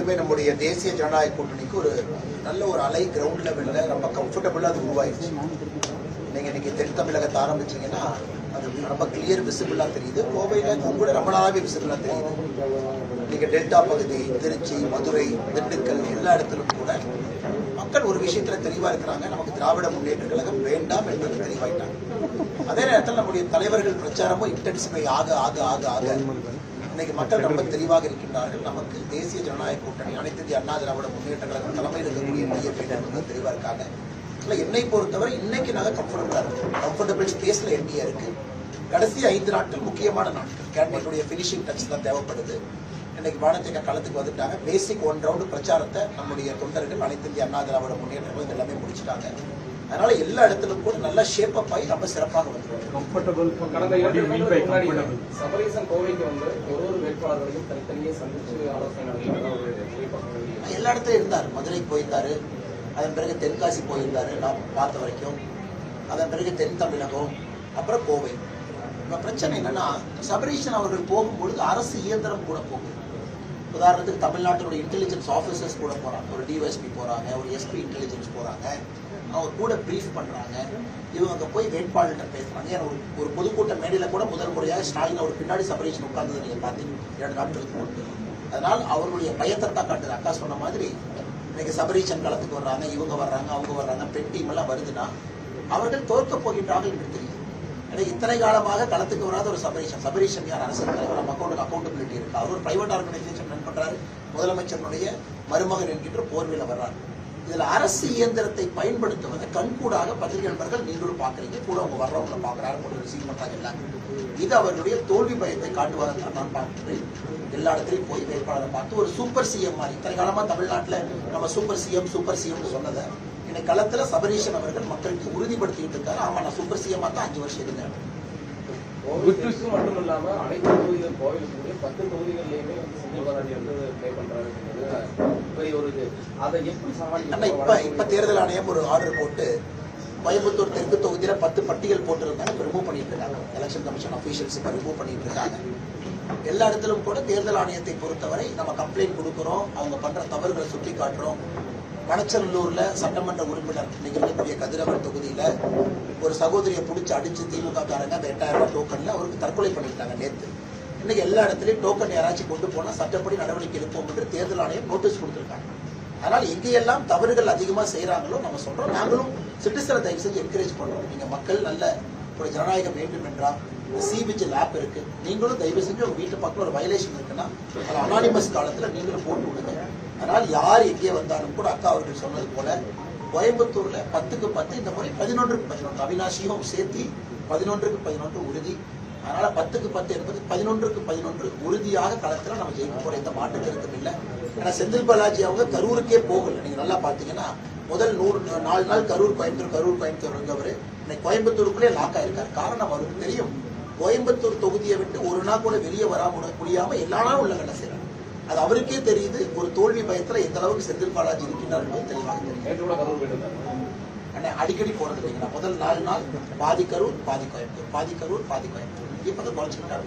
உண்மையிலுமே நம்முடைய தேசிய ஜனநாயக கூட்டணிக்கு ஒரு நல்ல ஒரு அலை கிரவுண்ட் லெவல்ல ரொம்ப கம்ஃபர்டபுளா அது உருவாயிருச்சு. நீங்க இன்னைக்கு தென் தமிழகத்தை ஆரம்பிச்சீங்கன்னா அது ரொம்ப கிளியர் விசிபிளா தெரியுது. கோவையில கூட ரொம்ப நாளாவே விசிபிளா தெரியுது. இன்னைக்கு டெல்டா பகுதி, திருச்சி, மதுரை, திண்டுக்கல் எல்லா இடத்திலும் கூட மக்கள் ஒரு விஷயத்துல தெளிவா இருக்கிறாங்க. நமக்கு திராவிட முன்னேற்ற கழகம் வேண்டாம் என்பது தெளிவாயிட்டாங்க. அதே நேரத்தில் நம்முடைய தலைவர்கள் பிரச்சாரமும் இன்டென்சிஃபை ஆக ஆக ஆக ஆக இன்னைக்கு மக்கள் ரொம்ப தெளிவாக இருக்கின்றார்கள். நமக்கு தேசிய ஜனநாயக கூட்டணி, அனைத்து இந்திய அண்ணா திராவிட முன்னேற்ற கழகம் தலைமையில் இருக்கக்கூடிய டிஎஃப்ஐ தெளிவா இருக்காங்க. என்னை பொறுத்தவரை இன்னைக்கு நாங்க கம்ஃபர்டபுளா இருக்கு. கம்ஃபர்டபுள் ஸ்பேஸ்ல என்டிஏ இருக்கு. கடைசி 5 நாட்கள் முக்கியமான நாட்கள். கேண்டிடேட்டுடைய பினிஷிங் டச் தான் தேவைப்படுது. இன்னைக்கு வானத்திக களத்துக்கு வந்துட்டாங்க. பேசிக் 1 ரவுண்டு பிரச்சாரத்தை நம்முடைய தொண்டர்கள் அனைத்து இந்திய அண்ணா திராவிட முன்னேற்ற கழகம் எல்லாமே முடிச்சுட்டாங்க. அதனால எல்லா இடத்திலும் கூட நல்ல ஷேப் அப் ஆகி ரொம்ப சிறப்பாக வந்துருக்கும். சபரீசன் கோவைக்கு வந்து ஒரு வேட்பாளர்களையும் தனித்தனியே சந்திச்சு ஆலோசனை எல்லா இடத்துலயும் இருந்தார். மதுரைக்கு போயிருந்தாரு, அதன் பிறகு தென்காசி போயிருந்தாரு நான் பார்த்த வரைக்கும், அதன் பிறகு தென் தமிழகம், அப்புறம் கோவை. இப்ப பிரச்சனை என்னன்னா, சபரீசன் அவர்கள் போகும்பொழுது அரசு இயந்திரம் கூட போகுது. உதாரணத்துக்கு தமிழ்நாட்டினுடைய இன்டெலிஜென்ஸ் ஆபீசர்ஸ் கூட போறாங்க. ஒரு டிஎஸ்பி போறாங்க, ஒரு எஸ்பி இன்டெலிஜென்ஸ் போறாங்க. அவங்க கூட பிரீஃப் பண்றாங்க. இவங்க போய் வேட்பாளர்கிட்ட பேசுறாங்க. ஏன்னா ஒரு பொதுக்கூட்ட மேடையில கூட முதல் முறையாக ஸ்டாலின் அவர் பின்னாடி சபரீசன் உட்கார்ந்தது நீங்க பாத்தீங்க 2 நாட்களுக்கு முன்பு. அதனால் அவருடைய பயத்தை தான் காட்டுது. அக்கா சொன்ன மாதிரி இன்னைக்கு சபரீசன் களத்துக்கு வர்றாங்க, இவங்க வர்றாங்க, அவங்க வர்றாங்க, பெண் டீம் எல்லாம் வருதுன்னா அவர்கள் தோற்க போகின்றார்கள் என்று தெரியும். ஏன்னா இத்தனை காலமாக களத்துக்கு வராத ஒரு சபரீசன் யார்? அரசியல் தலைவர், நம்ம அக்கௌண்டபிலிட்டி இருக்கு. அவர் ஒரு பிரைவேட் ஆர்கனைசேஷன் ரன் பண்றாரு. முதலமைச்சருடைய மருமகன் என்கின்ற போர்வையில வர்றாரு. இதுல அரசு இயந்திரத்தை பயன்படுத்துவதை கண்கூடாக பத்திரிகை நண்பர்கள் நீங்களும் பாக்குறீங்க, கூட அவங்க வர்றவங்க பாக்குறாரு, கூட ரிசீவ் பண்றாங்க எல்லாம். இது அவர்களுடைய தோல்வி பயத்தை காட்டுவதாக நான் பார்க்கிறேன். எல்லா இடத்துலையும் போய் வேட்பாளரை பார்த்து ஒரு சூப்பர் சிஎம் மாதிரி, இத்தனை காலமா தமிழ்நாட்டில் நம்ம சூப்பர் சிஎம் சொன்னதை இன்னைக்கு களத்துல சபரீசன் அவர்கள் மக்களுக்கு உறுதிப்படுத்திட்டு இருக்காரு. ஆமா, நான் சூப்பர் சிஎம் தான் 5 வருஷம் இருந்தேன். மட்டும் இல்லாம அனைத்து தொகுதிகள் கோவிலுக்கு 10 தொகுதிகளிலுமே செந்தில் பாலாஜி வந்து பிளே பண்றாரு. அதை எப்படி சமாளிக்க? இப்ப தேர்தல் ஆணையம் ஒரு ஆர்டர் போட்டு கோயம்புத்தூர் தெற்கு தொகுதியில 10 பட்டியல் போட்டிருந்தாங்க, ரிமூவ் பண்ணிட்டு இருக்காங்க. எலெக்ஷன் கமிஷன் அபிஷியல்ஸ் ரிமூவ் பண்ணிட்டு இருக்காங்க. எல்லா இடத்திலும் கூட தேர்தல் ஆணையத்தை பொறுத்தவரை நம்ம கம்ப்ளைண்ட் கொடுக்கிறோம், அவங்க பண்ற தவறுகளை சுட்டி காட்டுறோம். மணச்சநல்லூர்ல சட்டமன்ற உறுப்பினர் நிகழ்ச்சிய கதிரவன் தொகுதியில ஒரு சகோதரியை பிடிச்சி அடிச்சு திமுக காரங்க அந்த 8000 ரூபாய் டோக்கன்ல அவருக்கு தற்கொலை பண்ணிட்டாங்க நேற்று. இன்னைக்கு எல்லா இடத்துலயும் டோக்கன் யாராச்சும் கொண்டு போனா சட்டப்படி நடவடிக்கை எடுப்போம் என்று தேர்தல் ஆணையம் நோட்டீஸ் கொடுத்திருக்காங்க. அதனால் எங்கேயெல்லாம் தவறுகள் அதிகமா செய்யறாங்களோ நம்ம சொல்றோம். நாங்களும் சிட்டிசனை தயவு செஞ்சு என்கரேஜ் பண்றோம். நீங்க மக்கள் நல்ல ஒரு ஜனநாயகம் வேண்டும் என்றால் சிவிஜில் ஆப் இருக்கு. நீங்களும் தயவு செஞ்சு உங்க வீட்டு பக்கம் ஒரு வயலேஷன் இருக்குன்னா அது அனானிமஸ் காலத்துல நீங்களும் போட்டு விடுங்க. அதனால் யார் எங்கே வந்தாலும் கூட அக்கா அவர்கள் சொன்னது போல கோயம்புத்தூர்ல 10க்கு 10 இந்த முறை 11க்கு 11 அவினாசியும் சேர்த்து 11க்கு 11 உறுதி. அதனால 10க்கு 10 என்பது 11க்கு 11 உறுதியாக களத்துல நம்ம ஜெயிக்க போற இந்த மாற்று கருத்தும் இல்லை. ஏன்னா செந்தில் பாலாஜி அவங்க கரூருக்கே போகல. நீங்க நல்லா பாத்தீங்கன்னா முதல் 4 நாள் கரூர் கோயம்புத்தூர் இருந்தவர் இன்னைக்கு கோயம்புத்தூருக்குள்ளே லாக் ஆயிருக்காரு. காரணம் அவருக்கு தெரியும், கோயம்புத்தூர் தொகுதியை விட்டு ஒரு நாள் கூட வெளியே வராம முடியாம எல்லா நாளும் உள்ள வேலை செய்யறாங்க. அது அவருக்கே தெரியுது. ஒரு தோல்வி பயத்துல எந்த அளவுக்கு செந்தில் பாலாஜி இருக்கின்றார் என்பது தெளிவாக தெரியும். அடிக்கடி போறது இல்லைங்களா? முதல் 4 நாள் பாதி கரூர் பாதி கோயம்புத்தூர், பாதி கரூர் பாதி கோயம்புத்தூர். இப்பதான் குறைச்சிக்கிட்டாரு.